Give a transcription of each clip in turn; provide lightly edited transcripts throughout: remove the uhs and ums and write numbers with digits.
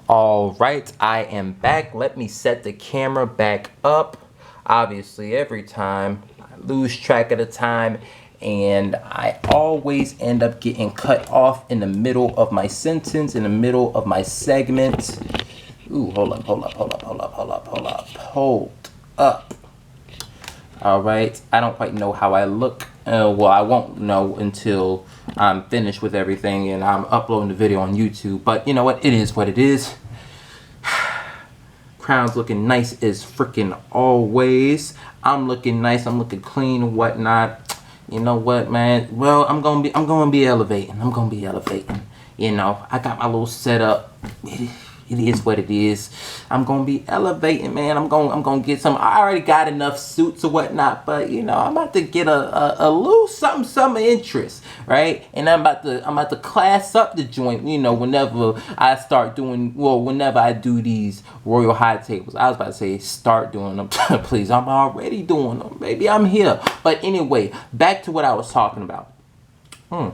All right, I am back. Let me set the camera back up. Obviously, every time I lose track of the time and I always end up getting cut off in the middle of my sentence, in the middle of my segment. Ooh, hold up, hold up, hold up, hold up, hold up, hold up, hold up. All right, I don't quite know how I look. Well, I won't know until I'm finished with everything and I'm uploading the video on YouTube. But you know what? It is what it is. Crown's looking nice as freaking always. I'm looking nice. I'm looking clean and whatnot. You know what, man? Well, I'm gonna be elevating. I'm gonna be elevating. You know, I got my little setup. It is what it is. I'm gonna be elevating, man. I'm gonna get some. I already got enough suits or whatnot, but you know, I'm about to get a little some interest, right? And I'm about to class up the joint. You know, whenever I start doing, well, whenever I do these royal high tables. I was about to say start doing them. Please, I'm already doing them. Maybe I'm here. But anyway, back to what I was talking about. I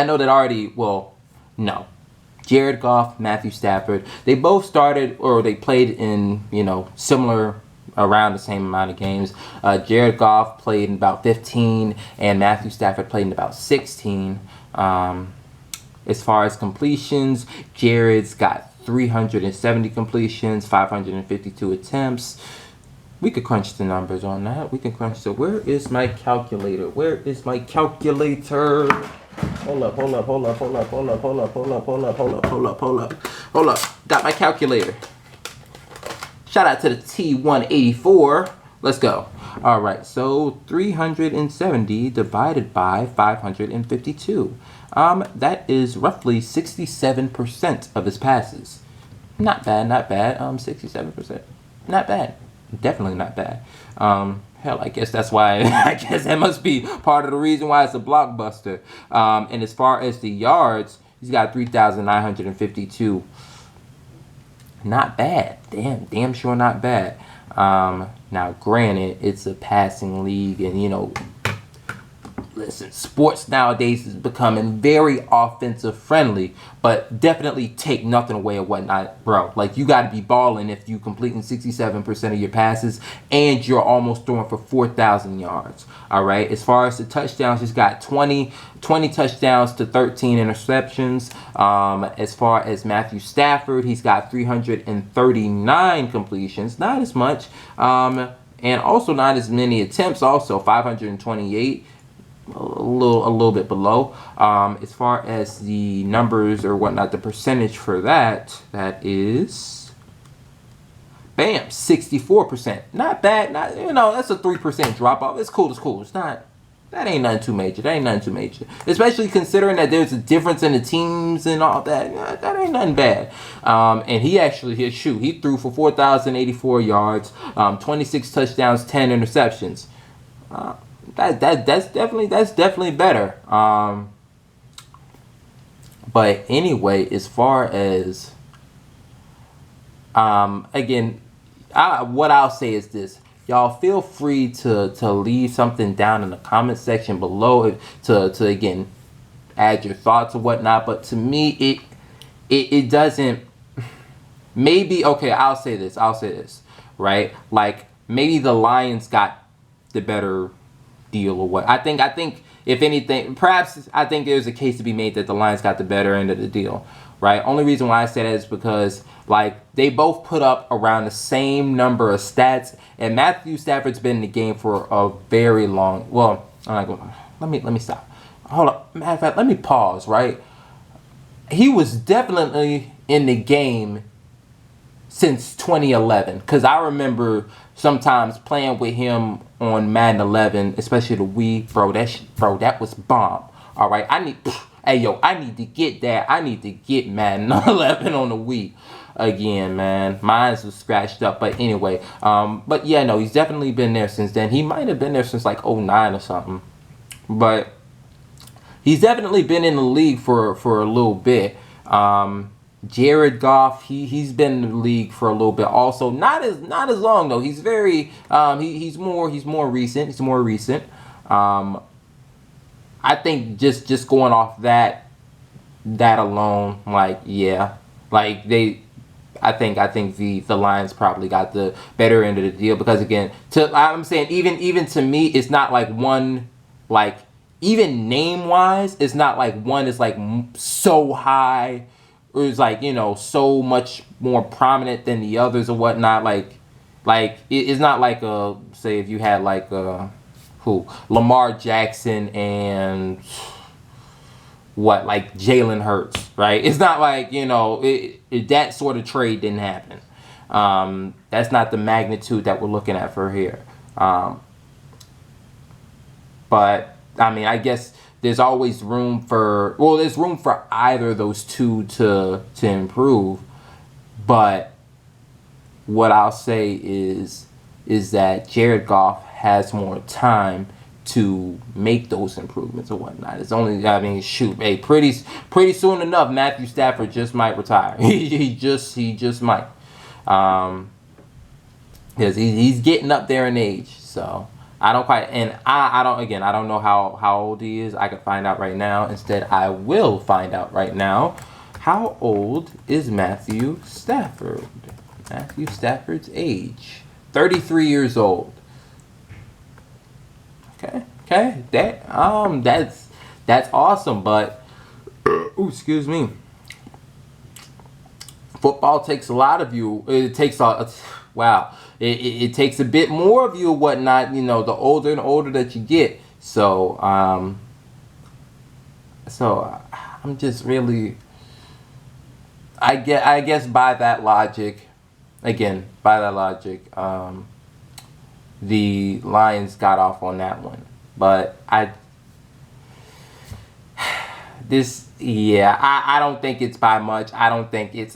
know that already. Well, no. Jared Goff, Matthew Stafford. They both started or they played in, you know, similar around the same amount of games. Jared Goff played in about 15 and Matthew Stafford played in about 16. As far as completions, Jared's got 370 completions, 552 attempts. We could crunch the numbers on that. We can crunch the. Where is my calculator? Where is my calculator? Hold up, hold up, hold up, hold up, hold up, hold up, hold up, hold up, hold up, hold up, hold up, hold up. Got my calculator. Shout out to the T184. Let's go. All right, so 370 divided by 552. That is roughly 67% of his passes. Not bad, not bad. 67%. Not bad. Definitely not bad. Hell, I guess that's why. I guess that must be part of the reason why it's a blockbuster. And as far as the yards, he's got 3,952. Not bad. Damn sure not bad. Now, granted, it's a passing league, and you know, listen, sports nowadays is becoming very offensive friendly, but definitely take nothing away or whatnot, bro. Like, you got to be balling if you completing 67% of your passes and you're almost throwing for 4,000 yards. All right. As far as the touchdowns, he's got 20 touchdowns to 13 interceptions. As far as Matthew Stafford, he's got 339 completions, not as much, and also not as many attempts. Also 528. A little bit below. As far as the numbers or whatnot, the percentage for that is, bam, 64%. Not bad. Not, you know, that's a 3% drop off. It's cool. It's cool. It's not. That ain't nothing too major. That ain't nothing too major. Especially considering that there's a difference in the teams and all that. That ain't nothing bad. And he actually, he threw for 4,084 yards, 26 touchdowns, 10 interceptions. That's definitely better. But anyway, as far as again, what I'll say is this: y'all feel free to leave something down in the comment section below to again add your thoughts or whatnot. But to me, it doesn't. Maybe okay. I'll say this. Right, like maybe the Lions got the better deal or what. I think if anything, perhaps I think there's a case to be made that the Lions got the better end of the deal, right? Only reason why I say that is because like they both put up around the same number of stats, and Matthew Stafford's been in the game for a very long. Well, let me stop. Hold up. Matter of fact, let me pause. Right, he was definitely in the game since 2011, because I remember sometimes playing with him on Madden 11, especially the Wii. Bro, that was bomb. All right, I need to get that. I need to get Madden 11 on the Wii again, man. Mine was scratched up, but anyway. But yeah, no, he's definitely been there since then. He might have been there since like 09 or something, but he's definitely been in the league for a little bit. Jared Goff, he's been in the league for a little bit. Also, not as long though. He's very he's more recent. He's more recent. I think just going off that alone, like yeah, like I think the Lions probably got the better end of the deal because again, I'm saying even to me, it's not like one like even name wise, it's not like one is like so high or is like so much more prominent than the others or whatnot. Like it's not like say if you had like who Lamar Jackson and what like Jalen Hurts, right? It's not like that sort of trade didn't happen. That's not the magnitude that we're looking at for here. But I mean, I guess there's always room for there's room for either of those two to improve. But what I'll say is that Jared Goff has more time to make those improvements or whatnot. It's only, I mean, shoot, hey, pretty soon enough, Matthew Stafford just might retire. he just might, because he's getting up there in age. So I don't quite, and I don't know how old he is. I could find out right now. Instead, I will find out right now. How old is Matthew Stafford? Matthew Stafford's age, 33 years old. Okay, that's awesome, but excuse me. Football takes a lot of you. It takes wow. It takes a bit more of you, or whatnot. The older and older that you get. So I'm just really. I guess by that logic, the Lions got off on that one. But I don't think it's by much. I don't think it's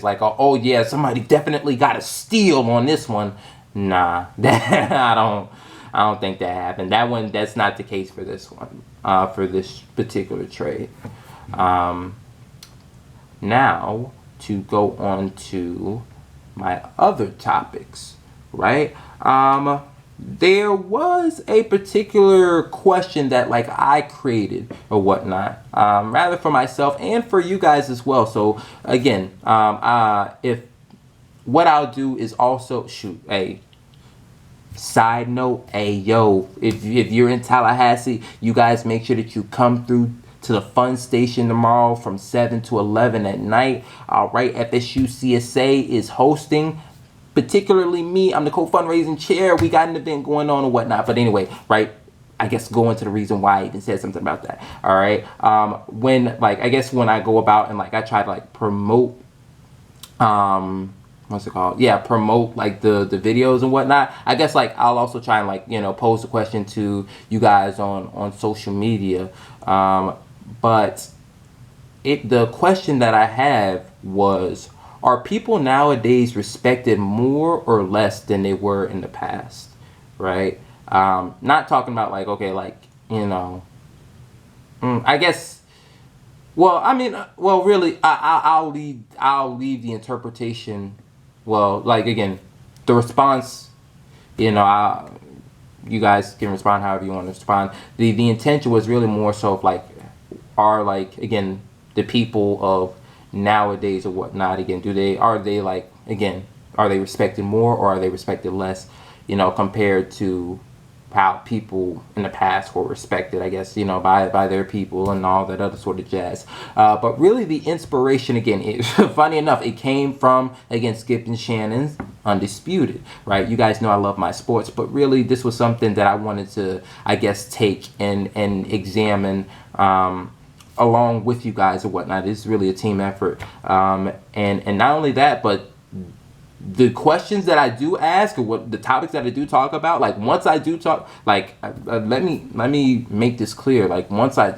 like oh yeah, somebody definitely got a steal on this one. Nah, I don't think that happened. That's not the case for this one. For this particular trade. Now to go on to my other topics, right? There was a particular question that like I created or whatnot, rather for myself and for you guys as well. So again, if what I'll do is also shoot a side note, if you're in Tallahassee, you guys make sure that you come through to the Fun Station tomorrow from 7 to 11 at night. All right, FSU CSA is hosting. Particularly me, I'm the co-fundraising chair. We got an event going on and whatnot. But anyway, right, I guess go into the reason why I even said something about that. All right. When I go about and like I try to like promote what's it called? Yeah, promote like the videos and whatnot. I guess like I'll also try and like, pose a question to you guys on social media. But the question that I have was, are people nowadays respected more or less than they were in the past, right? Not talking about like, okay, like, I guess, well, I mean, well, really, I'll leave the interpretation, well, like, again, the response, you guys can respond however you want to respond. The intention was really more so of like, are like, again, the people of nowadays or whatnot, again, are they respected more or are they respected less, compared to how people in the past were respected, I guess, by their people and all that other sort of jazz. But really the inspiration, again, funny enough, it came from, again, Skip and Shannon's Undisputed, right? You guys know I love my sports, but really this was something that I wanted to, I guess, take and examine, along with you guys or whatnot. It's really a team effort, and not only that, but the questions that I do ask or what the topics that I do talk about, like once I do talk, like let me make this clear, like once I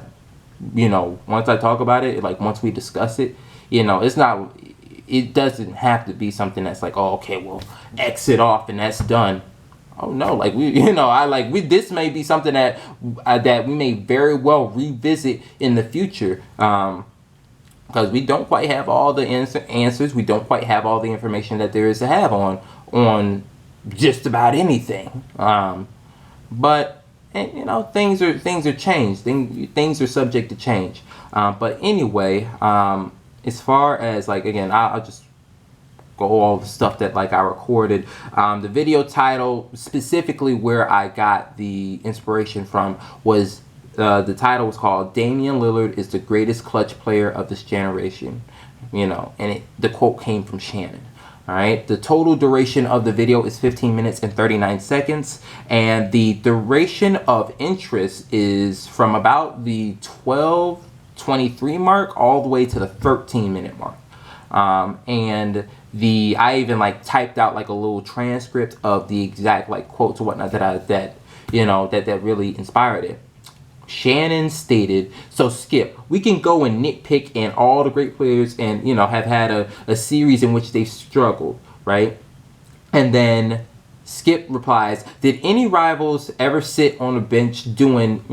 talk about it, like once we discuss it, it doesn't have to be something that's like, oh, okay, well, exit off and that's done. Oh no, like this may be something that we may very well revisit in the future, because we don't quite have all the answers. We don't quite have all the information that there is to have on just about anything. But things are changed. Things are subject to change. But anyway, as far as like, again, I'll just go all the stuff that like I recorded. The video title, specifically where I got the inspiration from, was the title was called "Damian Lillard is the greatest clutch player of this generation," and the quote came from Shannon. All right, the total duration of the video is 15 minutes and 39 seconds, and the duration of interest is from about the 12:23 mark all the way to the 13-minute mark. And I even like typed out like a little transcript of the exact like quotes or whatnot that really inspired it. Shannon stated, so Skip, we can go and nitpick in all the great players and, have had a series in which they've struggled, right? And then Skip replies, did any rivals ever sit on a bench doing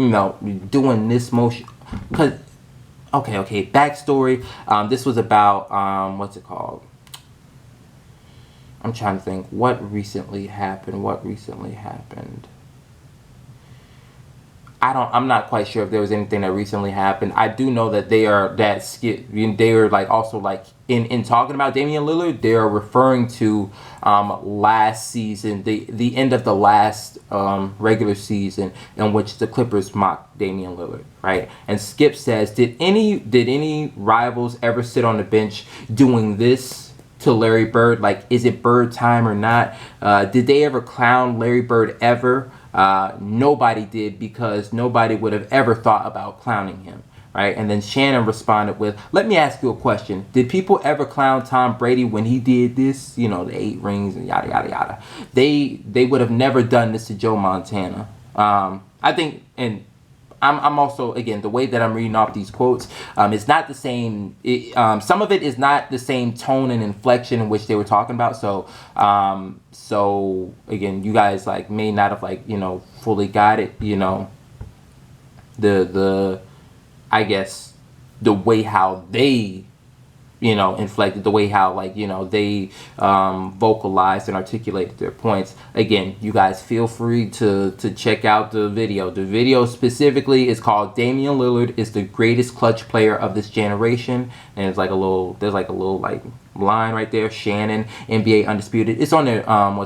this motion? Because, okay, backstory. This was about, what's it called? I'm trying to think what recently happened. I'm not quite sure if there was anything that recently happened. I do know that they are like also like in talking about Damian Lillard, they are referring to last season, the end of the last regular season in which the Clippers mocked Damian Lillard, right? And Skip says, did any rivals ever sit on the bench doing this to Larry Bird? Like, is it Bird time or not? Did they ever clown Larry Bird ever? Nobody did, because nobody would have ever thought about clowning him, right? And then Shannon responded with, let me ask you a question. Did people ever clown Tom Brady when he did this? The 8 rings and yada, yada, yada. They would have never done this to Joe Montana. I think, and I'm also, again, the way that I'm reading off these quotes, it's not the same. Some of it is not the same tone and inflection in which they were talking about. So again, you guys like may not have like fully got it. The I guess the way how they inflected, the way how they vocalized and articulated their points. Again, you guys feel free to check out the video. The video specifically is called "Damian Lillard is the greatest clutch player of this generation," and there's like a little like line right there. Shannon, NBA Undisputed. It's on their It's on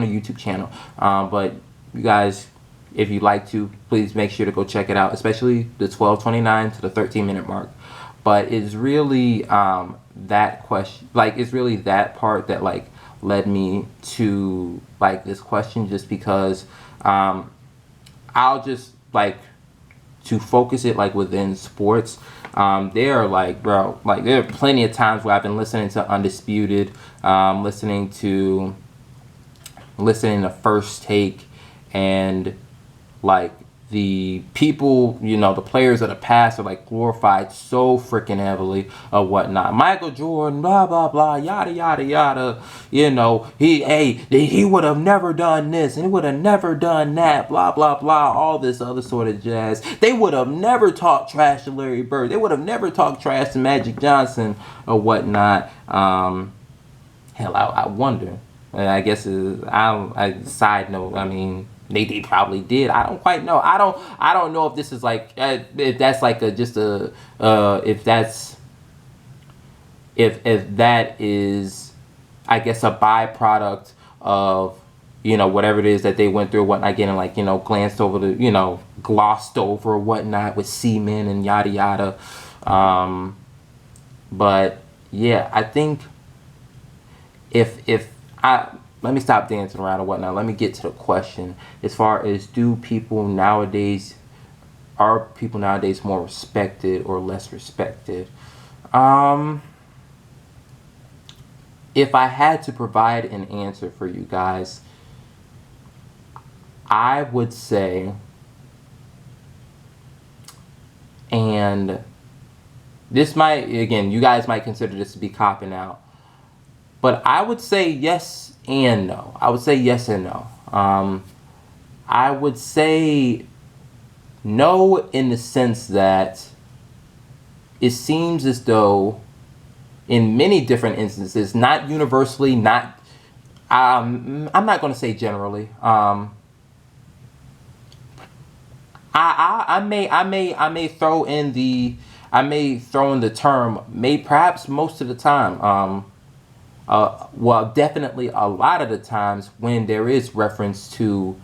the YouTube channel. But you guys, if you'd like to, please make sure to go check it out, especially the 12:29 to the 13-minute mark. But it's really that question, like it's really that part that like led me to like this question, just because I'll just like to focus it like within sports. There are there are plenty of times where I've been listening to Undisputed, listening to First Take, and like the people, the players of the past are like glorified so freaking heavily or whatnot. Michael Jordan, blah blah blah, yada yada yada. He would have never done this and he would have never done that, blah blah blah, all this other sort of jazz. They would have never talked trash to Larry Bird. They would have never talked trash to Magic Johnson or whatnot. Hell, I wonder. I guess side note. I mean, they probably did. I don't quite know. I don't know if this is like if that's like if that is, I guess, a byproduct of whatever it is that they went through, whatnot, getting like glossed over or whatnot with semen and yada yada. But yeah, I think let me stop dancing around or whatnot. Let me get to the question. As far as are people nowadays more respected or less respected? If I had to provide an answer for you guys, I would say, and this might, again, you guys might consider this to be copping out, but I would say yes and no. I would say yes and no. I would say no in the sense that it seems as though in many different instances, not universally, not I'm not going to say generally. I may throw in the term, perhaps most of the time. well, definitely a lot of the times when there is reference to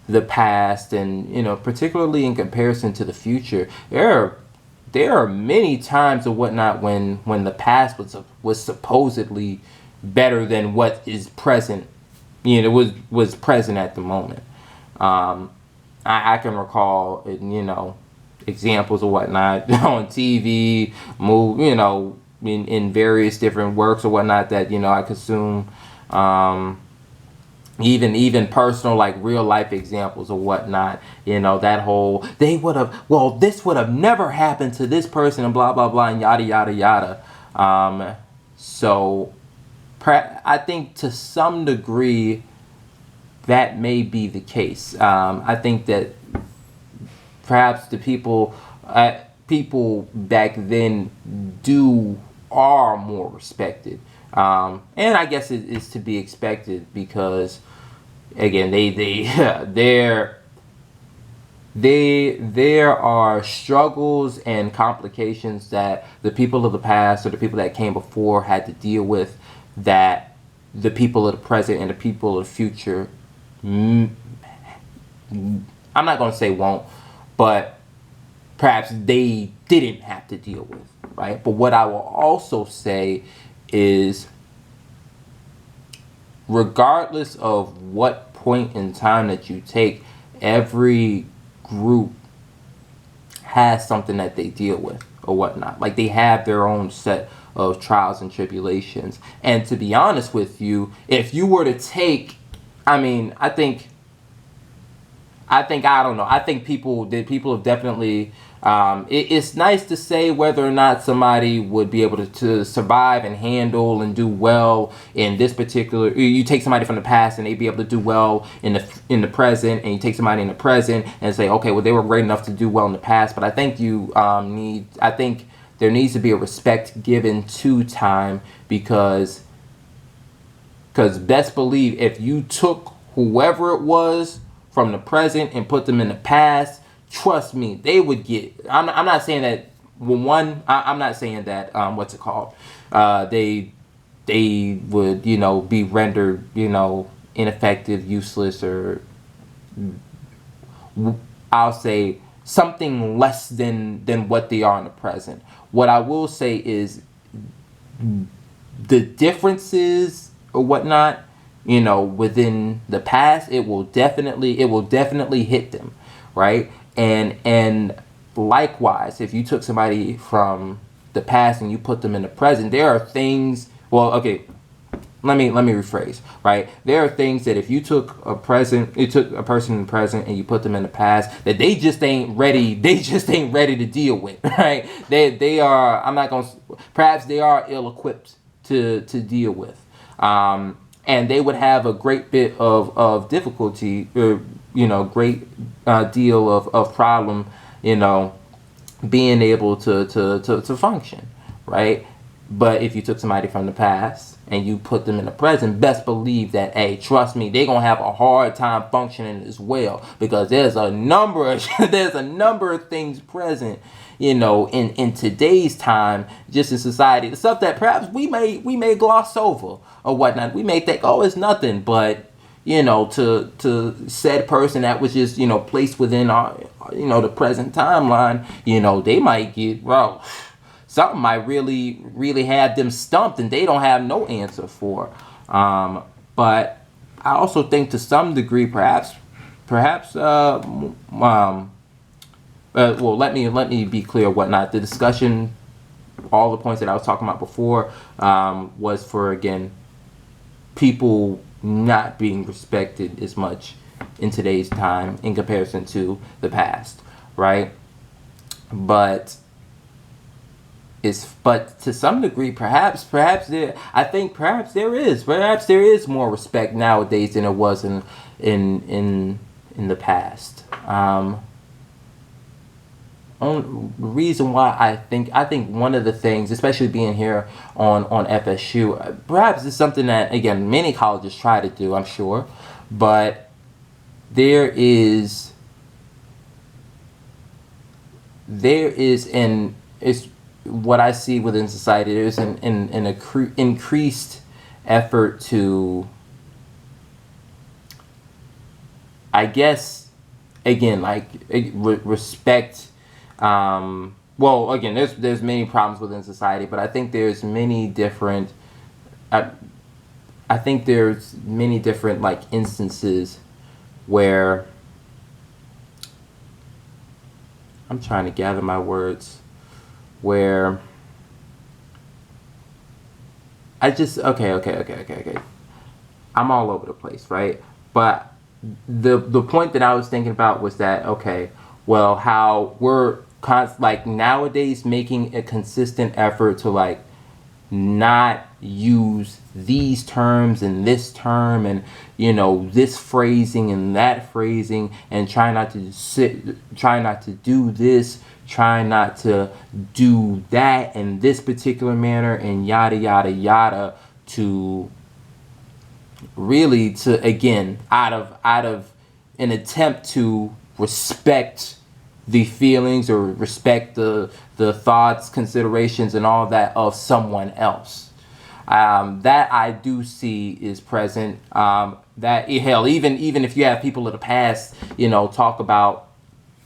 the past, and particularly in comparison to the future, there are many times or whatnot when the past was supposedly better than what is present, was present at the moment. um I can recall, examples or whatnot on TV, in various different works or whatnot that I consume. Um, even personal, like real life examples or whatnot. That whole, they would have, well, this would have never happened to this person, and blah blah blah, and yada yada yada. So I think to some degree that may be the case. I think that perhaps the people back then do are more respected, and I guess it is to be expected because again there are struggles and complications that the people of the past or the people that came before had to deal with, that the people of the present and the people of the future, I'm not going to say won't, but perhaps they didn't have to deal with, right? But what I will also say is, regardless of what point in time that you take, every group has something that they deal with or whatnot. Like, they have their own set of trials and tribulations. And to be honest with you, if you were to take, I mean, I don't know. I think people have definitely. It's nice to say whether or not somebody would be able to survive and handle and do well in this particular. You take somebody from the past and they be able to do well in the present, and you take somebody in the present and say, okay, well, they were great enough to do well in the past. But I think I think there needs to be a respect given to time, because best believe if you took whoever it was from the present and put them in the past, trust me, they would get. I'm not saying that. Well, I'm not saying that. What's it called? They would be rendered ineffective, useless, or I'll say something less than what they are in the present. What I will say is the differences or whatnot, within the past, it will definitely hit them, right? And likewise, if you took somebody from the past and you put them in the present, there are things. Well, okay, let me rephrase, right? There are things that if you took a person in the present and you put them in the past, that they just ain't ready. They just ain't ready to deal with, right? They are. I'm not gonna. Perhaps they are ill-equipped to deal with, and they would have a great bit of difficulty, or great deal of problem, being able to function, right? But if you took somebody from the past and you put them in the present, best believe that, hey, trust me, they're gonna have a hard time functioning as well, because there's a number of things present, in today's time, just in society, the stuff that perhaps we may gloss over or whatnot. We may think, oh, it's nothing, but to said person that was just placed within our the present timeline, they might get, well, something might really have them stumped, and they don't have no answer for. But I also think to some degree, perhaps well, let me be clear, whatnot. The discussion, all the points that I was talking about before, was for, again, people not being respected as much in today's time in comparison to the past, right? But to some degree, perhaps there, I think perhaps there is more respect nowadays than it was in the past. Reason why I think one of the things, especially being here on FSU, perhaps it's something that, again, many colleges try to do, I'm sure, but there is an, it's what I see within society. There's an increased effort to, I guess, again, like respect. Well, again, there's many problems within society, but I think there's many different. I, I think there's many different like instances where I'm trying to gather my words, where I just okay. I'm all over the place, right? But the point that I was thinking about was that, okay, well, how we're like nowadays making a consistent effort to like not use these terms and this term and this phrasing and that phrasing, and try not to do this, try not to do that in this particular manner, and yada yada yada, to really, to again, out of an attempt to respect the feelings or respect the thoughts, considerations, and all that of someone else. That I do see is present. That hell, even if you have people of the past, talk about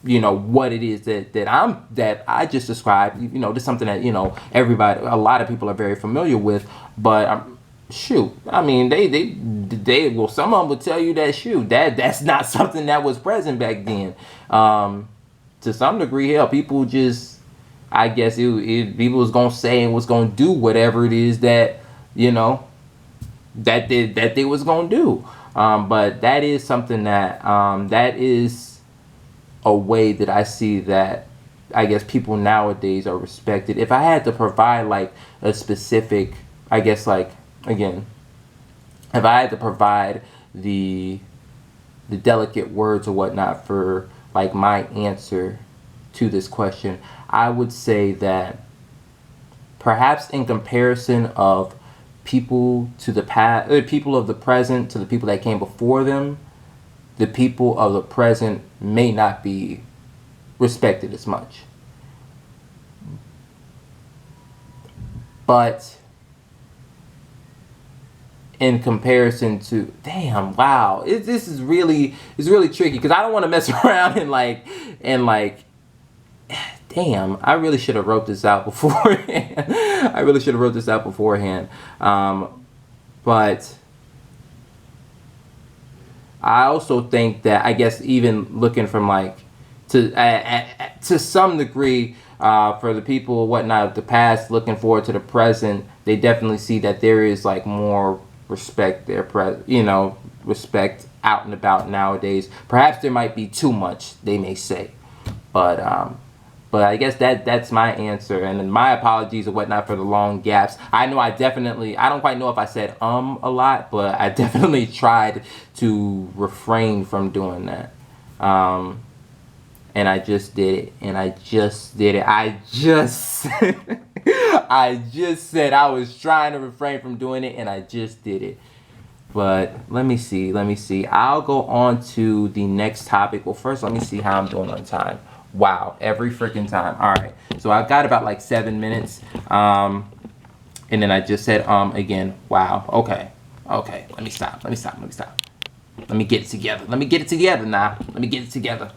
what it is that I just described. This is something that a lot of people are very familiar with. But shoot, I mean, they well, some of them would tell you that shoot, that's not something that was present back then. To some degree, hell, people just, I guess people was gonna say and was gonna do whatever it is that they was gonna do. But that is something that is a way that I see that I guess people nowadays are respected. If I had to provide like a specific, I guess, like, again, if I had to provide the delicate words or whatnot for like my answer to this question, I would say that perhaps in comparison of people to the past, people of the present to the people that came before them, the people of the present may not be respected as much. But in comparison to, damn, wow, this is really, it's really tricky, because I don't want to mess around and damn, I really should have wrote this out beforehand. But I also think that, I guess, even looking from like to some degree, for the people whatnot of the past looking forward to the present, they definitely see that there is like more respect there, respect out and about nowadays. Perhaps there might be too much, they may say, but I guess that's my answer, and my apologies or whatnot for the long gaps. I know I don't quite know if I said a lot, but I definitely tried to refrain from doing that. And I just did it. I just said I was trying to refrain from doing it, and I just did it. But let me see. I'll go on to the next topic. Well, first, let me see how I'm doing on time. Wow, every freaking time. All right, so I've got about like 7 minutes. And then I just said again. Wow. Okay. Let me stop. Let me get it together. Now. Let me get it together.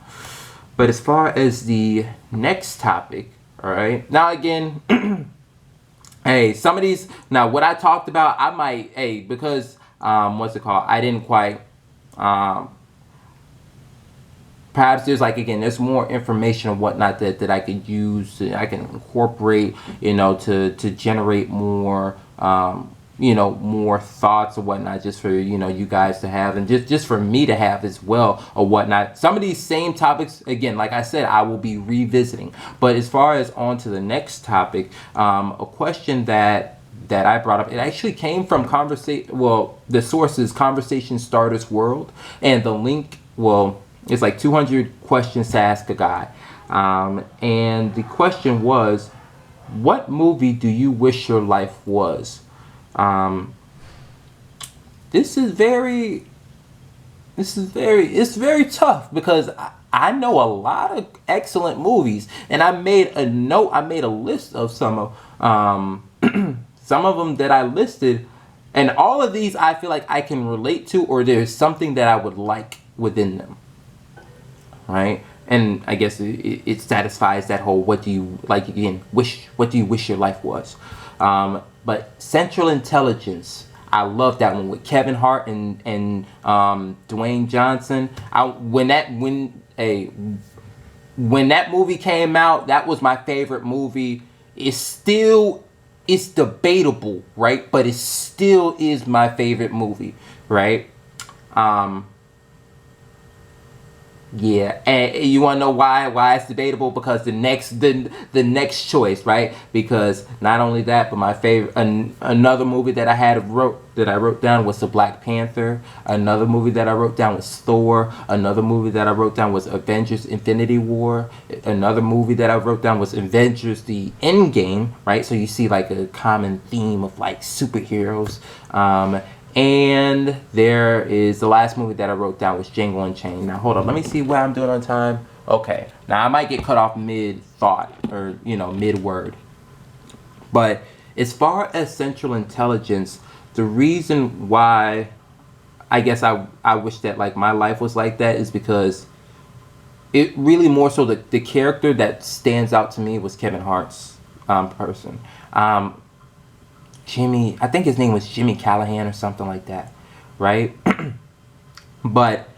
But as far as the next topic, all right. Now again, hey, some of these, now what I talked about, I might, because what's it called? I didn't quite. Perhaps there's like, again, there's more information and whatnot that I could use, I can incorporate, to generate more, more thoughts or whatnot, just for, you guys to have, and just for me to have as well or whatnot. Some of these same topics, again, like I said, I will be revisiting. But as far as on to the next topic, a question that I brought up, it actually came from the source is Conversation Starters World, and the link, it's like 200 questions to ask a guy. And the question was, what movie do you wish your life was? It's very tough, because I know a lot of excellent movies, and I made a list of some of some of them that I listed. And all of these I feel like I can relate to, or there's something that I would like within them, right? And I guess it satisfies that whole what do you like again wish, what do you wish your life was. But Central Intelligence, I love that one with Kevin Hart and Dwayne Johnson. When that movie came out, that was my favorite movie. It's debatable, right? But it still is my favorite movie, right? Um, yeah, and you want to know why it's debatable? Because the next choice, right? Because not only that, but my favorite another movie that I wrote down was the Black Panther. Another movie that I wrote down was Thor. Another movie that I wrote down was Avengers: Infinity War. Another movie that I wrote down was Avengers: The Endgame. Right, so you see like a common theme of like superheroes. And there is the last movie that I wrote down was Django Unchained. Now hold on, let me see what I'm doing on time. Okay, now I might get cut off mid thought or mid word. But as far as Central Intelligence, the reason why I guess I wish that like my life was like that is because it really more so the character that stands out to me was Kevin Hart's person. Jimmy, I think his name was Jimmy Callahan or something like that, right? But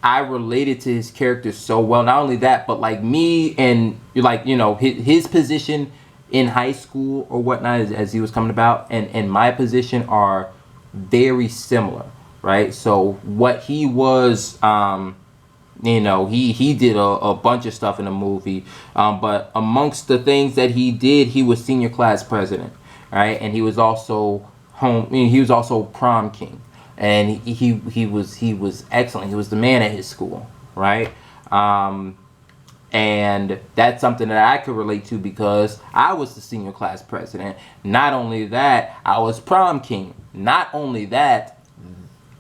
I related to his character so well. Not only that, but like me and like his position in high school or whatnot as he was coming about, and my position are very similar, right? So what he was, he did a bunch of stuff in the movie, but amongst the things that he did, he was senior class president, right? And he was also he was also prom king, and he was excellent. He was the man at his school, right? And that's something that I could relate to because I was the senior class president. Not only that, I was prom king. Not only that,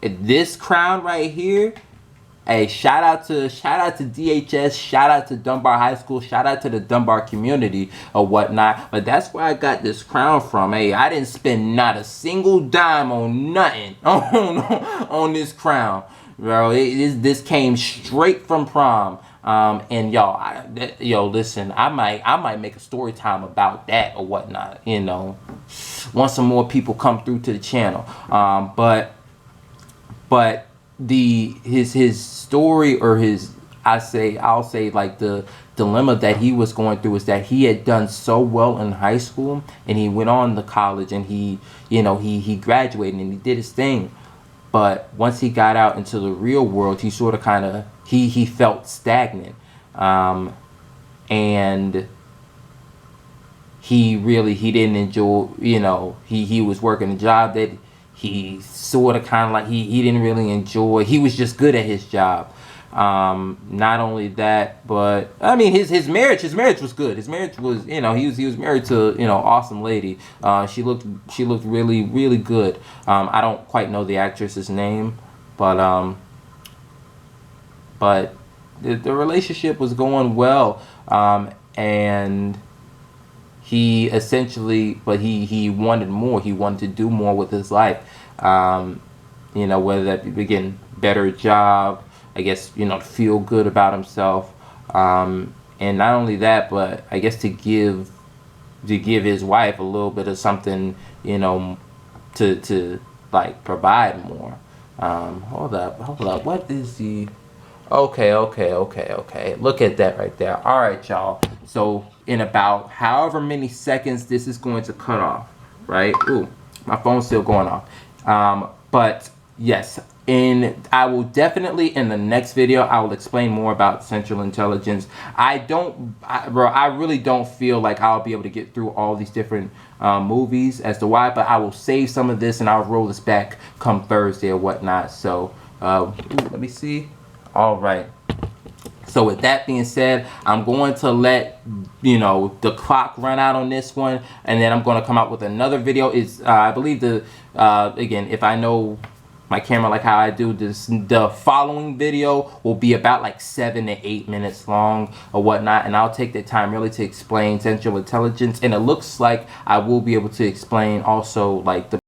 this crown right here. Hey, shout out to DHS, shout out to Dunbar High School, shout out to the Dunbar community or whatnot. But that's where I got this crown from. Hey, I didn't spend not a single dime on nothing on this crown, bro. This came straight from prom. And listen, I might make a story time about that or whatnot. Once some more people come through to the channel. But his story or I'll say like the dilemma that he was going through is that he had done so well in high school and he went on to college and he graduated and he did his thing, but once he got out into the real world he sort of he felt stagnant, and he didn't enjoy, he was working a job that he sort of kind of like he didn't really enjoy. He was just good at his job. Not only that, but I mean his marriage was good. His marriage was, he was married to, awesome lady. She looked really, really good. I don't quite know the actress's name, but the relationship was going well. And he essentially, but he wanted more. He wanted to do more with his life. Whether that be, again, better job, I guess, to feel good about himself. And not only that, but I guess to give his wife a little bit of something, to like provide more. Hold up. What is the... Okay. Look at that right there. All right, y'all. So in about however many seconds this is going to cut off, right? Ooh, my phone's still going off. But yes, I will definitely in the next video I will explain more about Central Intelligence. I really don't feel like I'll be able to get through all these different movies as to why, but I will save some of this and I'll roll this back come Thursday or whatnot. So let me see. All right. So with that being said, I'm going to let the clock run out on this one, and then I'm going to come out with another video. I believe again, if I know my camera like how I do this, the following video will be about like 7 to 8 minutes long or whatnot, and I'll take the time really to explain Central Intelligence, and it looks like I will be able to explain also like the